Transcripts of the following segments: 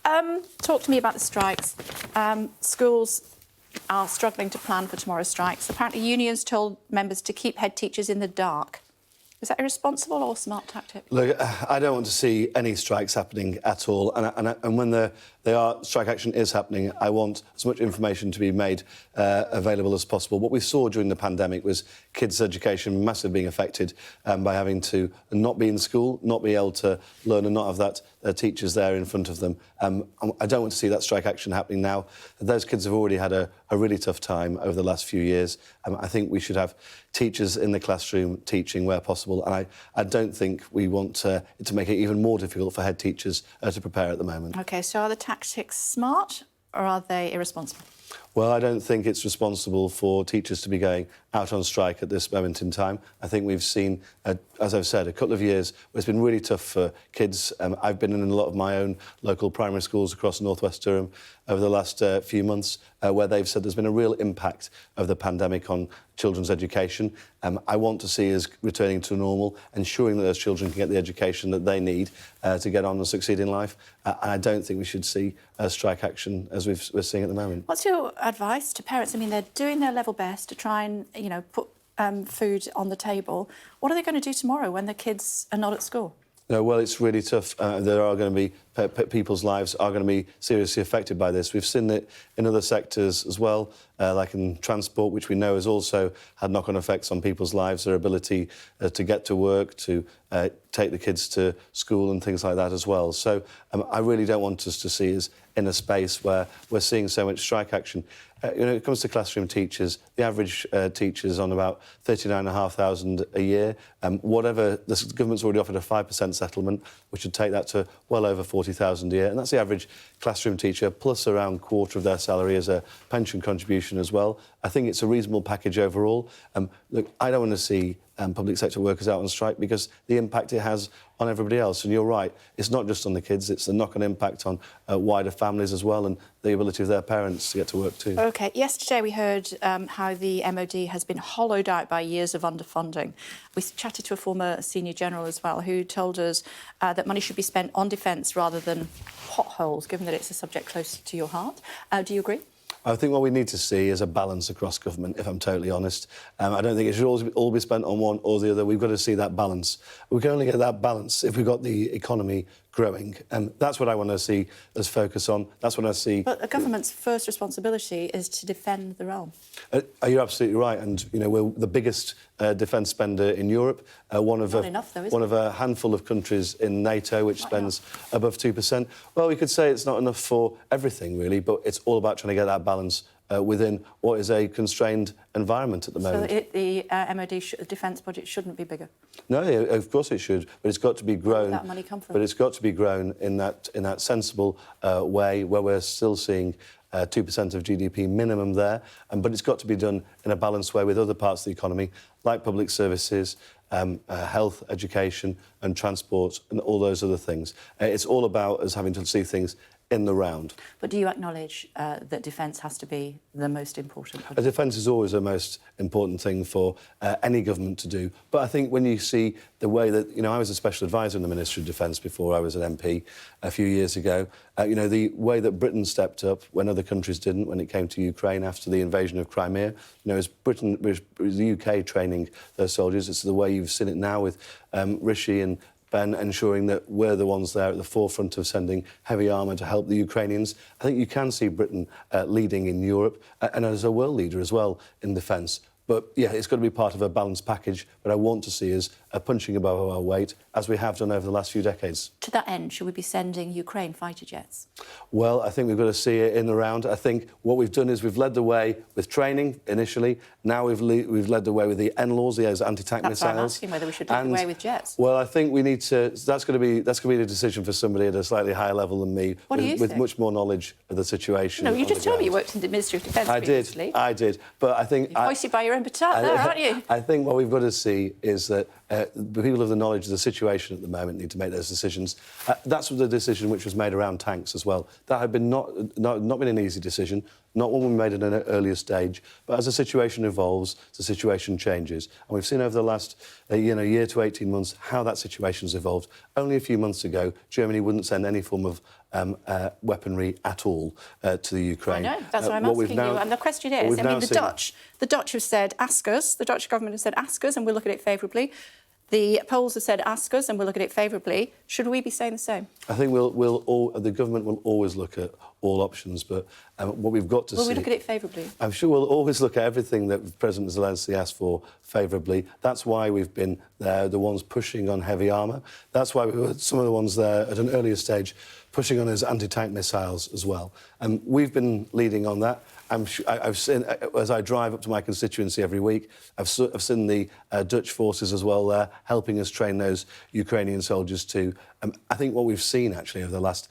Talk to me about the strikes. Schools are struggling to plan for tomorrow's strikes. Apparently unions told members to keep head teachers in the dark. Is that irresponsible or smart tactic? Look, I don't want to see any strikes happening at all. And when strike action is happening, I want as much information to be made available as possible. What we saw during the pandemic was kids' education massively being affected by having to not be in school, not be able to learn and not have that teachers there in front of them. I don't want to see that strike action happening now. Those kids have already had a really tough time over the last few years. I think we should have teachers in the classroom teaching where possible. And I don't think we want to make it even more difficult for head teachers to prepare at the moment. OK, so are the tactics smart or are they irresponsible? Well, I don't think it's responsible for teachers to be going out on strike at this moment in time. I think we've seen, as I've said, a couple of years where it's been really tough for kids. I've been in a lot of my own local primary schools across North West Durham over the last few months where they've said there's been a real impact of the pandemic on children's education. I want to see us returning to normal, ensuring that those children can get the education that they need to get on and succeed in life. And I don't think we should see strike action as we're seeing at the moment. What's your advice to parents? I mean, they're doing their level best to try and, put food on the table. What are they going to do tomorrow when the kids are not at school? No, well, it's really tough. There are going to be people's lives are going to be seriously affected by this. We've seen it in other sectors as well, like in transport, which we know has also had knock-on effects on people's lives, their ability to get to work, to take the kids to school and things like that as well. So I really don't want us to see us in a space where we're seeing so much strike action. When it comes to classroom teachers, the average teacher is on about $39,500 a year. Whatever, the government's already offered a 5% settlement, which would take that to well over $40,000 a year. And that's the average classroom teacher, plus around a quarter of their salary as a pension contribution as well. I think it's a reasonable package overall. Look, I don't want to see public sector workers out on strike because the impact it has on everybody else. And you're right, it's not just on the kids, it's the knock-on impact on wider families as well and the ability of their parents to get to work too. OK, yesterday we heard how the MOD has been hollowed out by years of underfunding. We chatted to a former senior general as well who told us that money should be spent on defence rather than potholes, given that it's a subject close to your heart. Do you agree? I think what we need to see is a balance across government, if I'm totally honest. I don't think it should all be spent on one or the other. We've got to see that balance. We can only get that balance if we've got the economy growing. That's what I want to see us focus on. That's what I see. But a government's first responsibility is to defend the realm. You're absolutely right. And, we're the biggest defence spender in Europe. One of a handful of countries in NATO which spends above 2%. Well, we could say it's not enough for everything, really, but it's all about trying to get that balance within what is a constrained environment at the moment. So the MOD defence budget shouldn't be bigger? No, of course it should, but it's got to be grown. Where does that money come from? But it's got to be grown in that sensible way where we're still seeing 2% of GDP minimum there, but it's got to be done in a balanced way with other parts of the economy, like public services, health, education and transport and all those other things. It's all about us having to see things in the round. But do you acknowledge that defence has to be the most important? Defence is always the most important thing for any government to do. But I think when you see the way that, I was a special advisor in the Ministry of Defence before I was an MP a few years ago, the way that Britain stepped up when other countries didn't, when it came to Ukraine after the invasion of Crimea, as Britain, was the UK training their soldiers. It's the way you've seen it now with Rishi and Ben ensuring that we're the ones there at the forefront of sending heavy armour to help the Ukrainians. I think you can see Britain leading in Europe and as a world leader as well in defence. But, yeah, it's got to be part of a balanced package, but I want to see us punching above our weight, as we have done over the last few decades. To that end, should we be sending Ukraine fighter jets? Well, I think we've got to see it in the round. I think what we've done is we've led the way with training initially. Now we've led the way with the NLAWs, the anti-tank missiles. That's why I'm asking whether we should lead the way with jets. Well, I think we need to. That's going to be the decision for somebody at a slightly higher level than me, with much more knowledge of the situation. No, you just told me you worked in the Ministry of Defence previously. I did, but I think you're hoisted by your own petard there, aren't you? I think what we've got to see is that the people of the knowledge of the situation at the moment need to make those decisions. That's the decision which was made around tanks as well. That had been not been an easy decision, not one we made at an earlier stage, but as the situation evolves, the situation changes. And we've seen over the last year to 18 months how that situation has evolved. Only a few months ago, Germany wouldn't send any form of weaponry at all to the Ukraine. I know, that's what I'm asking you. And the question is, I mean, the Dutch have said, ask us, the Dutch government has said, ask us, and we'll look at it favourably. The Poles have said, ask us, and we'll look at it favourably. Should we be saying the same? I think the government will always look at all options, but what we've got to see... Will we look at it favourably? I'm sure we'll always look at everything that President Zelensky asked for favourably. That's why we've been there, the ones pushing on heavy armour. That's why we were some of the ones there at an earlier stage pushing on his anti-tank missiles as well. And we've been leading on that. I've seen, as I drive up to my constituency every week, I've seen the Dutch forces as well there, helping us train those Ukrainian soldiers too. I think what we've seen, actually, over the last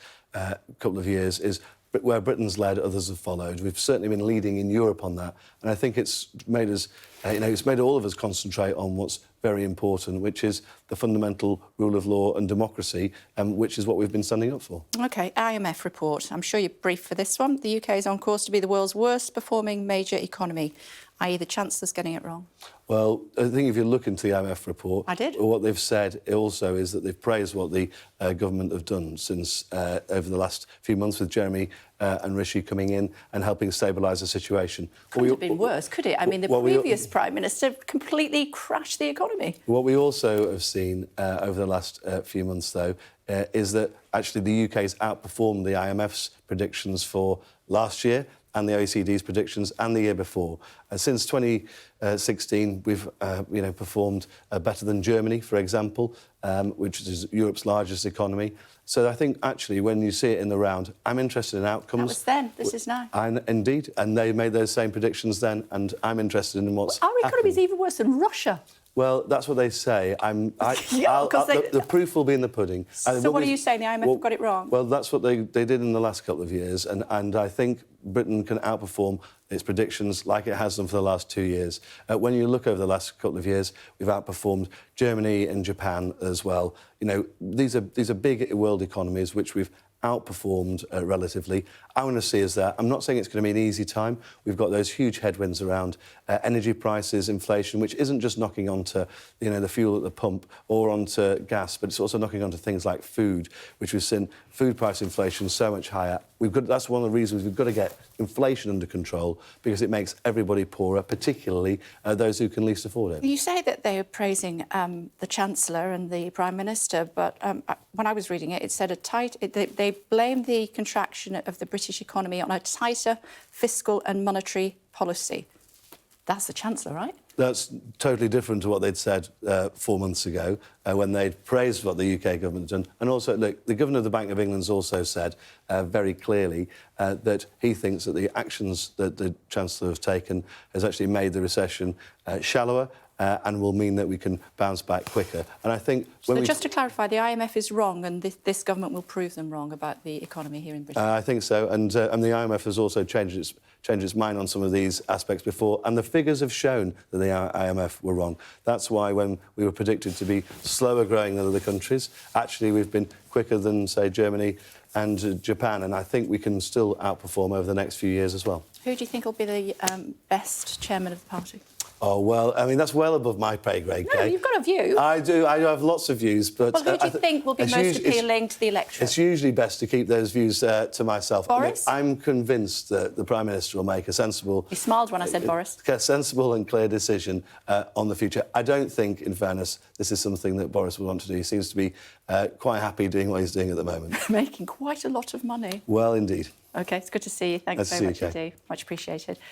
couple of years is where Britain's led, others have followed. We've certainly been leading in Europe on that. And I think it's made us, it's made all of us concentrate on what's very important, which is the fundamental rule of law and democracy, which is what we've been standing up for. OK, IMF report. I'm sure you're briefed for this one. The UK is on course to be the world's worst performing major economy, i.e. the Chancellor's getting it wrong. Well, I think if you look into the IMF report... I did. What they've said also is that they've praised what the government have done since over the last few months with Jeremy and Rishi coming in and helping stabilise the situation. Couldn't have been worse, could it? I mean, the previous Prime Minister completely crashed the economy. What we also have seen over the last few months, though, is that actually the UK has outperformed the IMF's predictions for last year and the OECD's predictions and the year before. Since 2016, we've performed better than Germany, for example, which is Europe's largest economy. So I think, actually, when you see it in the round, I'm interested in outcomes. That was then, this is now. Indeed, and they made those same predictions then, and I'm interested in what's Our economy's even worse than Russia. Well, that's what they say. The proof will be in the pudding. So what are you saying? The IMF have got it wrong? Well, that's what they did in the last couple of years, and I think Britain can outperform its predictions like it has done for the last 2 years. When you look over the last couple of years, we've outperformed Germany and Japan as well. These are big world economies which we've outperformed relatively. I want to see us there. I'm not saying it's going to be an easy time. We've got those huge headwinds around energy prices, inflation, which isn't just knocking onto the fuel at the pump or onto gas, but it's also knocking onto things like food, which we've seen food price inflation so much higher. That's one of the reasons we've got to get inflation under control, because it makes everybody poorer, particularly those who can least afford it. You say that they are praising the Chancellor and the Prime Minister, but when I was reading it, it said they blamed the contraction of the British economy on a tighter fiscal and monetary policy. That's the Chancellor, right? That's totally different to what they'd said 4 months ago when they'd praised what the UK government had done. And also, look, the Governor of the Bank of England's also said very clearly that he thinks that the actions that the Chancellor has taken has actually made the recession shallower and will mean that we can bounce back quicker. And I think... Just to clarify, the IMF is wrong and this government will prove them wrong about the economy here in Britain? I think so. And the IMF has also changed its mind on some of these aspects before, and the figures have shown that the IMF were wrong. That's why when we were predicted to be slower growing than other countries, actually we've been quicker than, say, Germany and Japan, and I think we can still outperform over the next few years as well. Who do you think will be the best chairman of the party? Oh, well, I mean, that's well above my pay grade, Kay. No, you've got a view. I do have lots of views, but... Well, who do you think will be most appealing to the electorate? It's usually best to keep those views to myself. Boris? I'm convinced that the Prime Minister will make a sensible... He smiled when I said Boris. A sensible and clear decision on the future. I don't think, in fairness, this is something that Boris will want to do. He seems to be quite happy doing what he's doing at the moment. Making quite a lot of money. Well, indeed. OK, it's good to see you. Thanks very much indeed. Much appreciated.